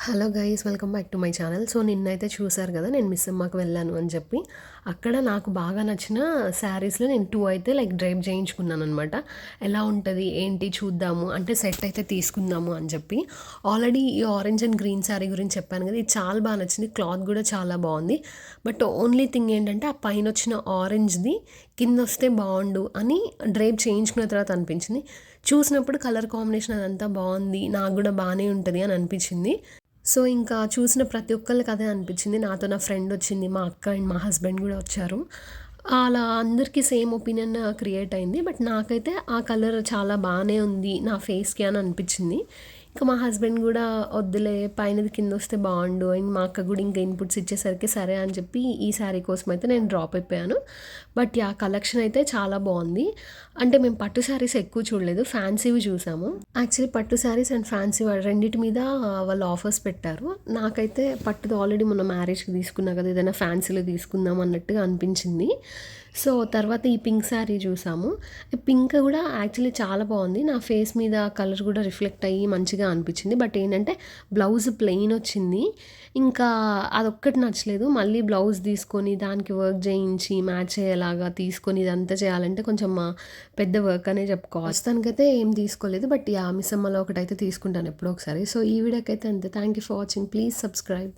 Hello guys, welcome back to my channel. So నిన్నైతే చూసారు కదా, నేను మిస్ అమ్మకి వెళ్ళాను అని చెప్పి. అక్కడ నాకు బాగా నచ్చిన శారీస్లో నేను 2 అయితే లైక్ డ్రైప్ చేయించుకున్నాను అనమాట. ఎలా ఉంటుంది ఏంటి చూద్దాము అంటే సెట్ అయితే తీసుకుందాము అని చెప్పి. ఆల్రెడీ ఈ ఆరెంజ్ అండ్ గ్రీన్ శారీ గురించి చెప్పాను కదా, ఇది చాలా బాగా నచ్చింది. క్లాత్ కూడా చాలా బాగుంది. బట్ ఓన్లీ థింగ్ ఏంటంటే ఆ పైన వచ్చిన ఆరెంజ్ది కింద వస్తే బాగుండు అని డ్రైప్ చేయించుకున్న తర్వాత అనిపించింది. చూసినప్పుడు కలర్ కాంబినేషన్ అదంతా బాగుంది, నాకు కూడా బాగానే ఉంటుంది అని అనిపించింది. సో ఇంకా చూసిన ప్రతి ఒక్కళ్ళకి అదే అనిపించింది. నాతో నా ఫ్రెండ్ వచ్చింది, మా అక్క అండ్ మా హస్బెండ్ కూడా వచ్చారు. అలా అందరికీ సేమ్ ఒపీనియన్ క్రియేట్ అయింది. బట్ నాకైతే ఆ కలర్ చాలా బాగానే ఉంది నా ఫేస్కి అని అనిపించింది. ఇంకా మా హస్బెండ్ కూడా వద్దులే పైనది కింద వస్తే బాగుండు, అండ్ మా అక్క కూడా ఇంకా ఇన్పుట్స్ ఇచ్చేసరికి సరే అని చెప్పి ఈ శారీ కోసం అయితే నేను డ్రాప్ అయిపోయాను. బట్ యా, కలెక్షన్ అయితే చాలా బాగుంది. అంటే మేము పట్టు శారీస్ ఎక్కువ చూడలేదు, ఫ్యాన్సీవి చూసాము. యాక్చువల్లీ పట్టు శారీస్ అండ్ ఫ్యాన్సీ రెండింటి మీద వాళ్ళు ఆఫర్స్ పెట్టారు. నాకైతే పట్టుది ఆల్రెడీ మొన్న మ్యారేజ్కి తీసుకున్నా కదా, ఏదైనా ఫ్యాన్సీలో తీసుకుందాం అన్నట్టుగా అనిపించింది. సో తర్వాత ఈ పింక్ శారీ చూసాము. ఈ పింక్ కూడా యాక్చువల్లీ చాలా బాగుంది. నా ఫేస్ మీద కలర్ కూడా రిఫ్లెక్ట్ అయ్యి మంచిగా అనిపించింది. బట్ ఏంటంటే బ్లౌజ్ ప్లెయిన్ వచ్చింది. ఇంకా అదొక్కటి నచ్చలేదు. మళ్ళీ బ్లౌజ్ తీసుకొని దానికి వర్క్ చేయించి మ్యాచ్ అయ్యేలాగా తీసుకొని ఇదంతా చేయాలంటే కొంచెం పెద్ద వర్క్ అనే చెప్పుకోవాలి. ప్రస్తుతానికైతే ఏం తీసుకోలేదు. బట్ యా, మిస్ అమ్మలో ఒకటైతే తీసుకుంటాను ఎప్పుడో ఒకసారి. సో ఈ వీడియోకి అయితే అంతే. Thank you for watching. Please subscribe.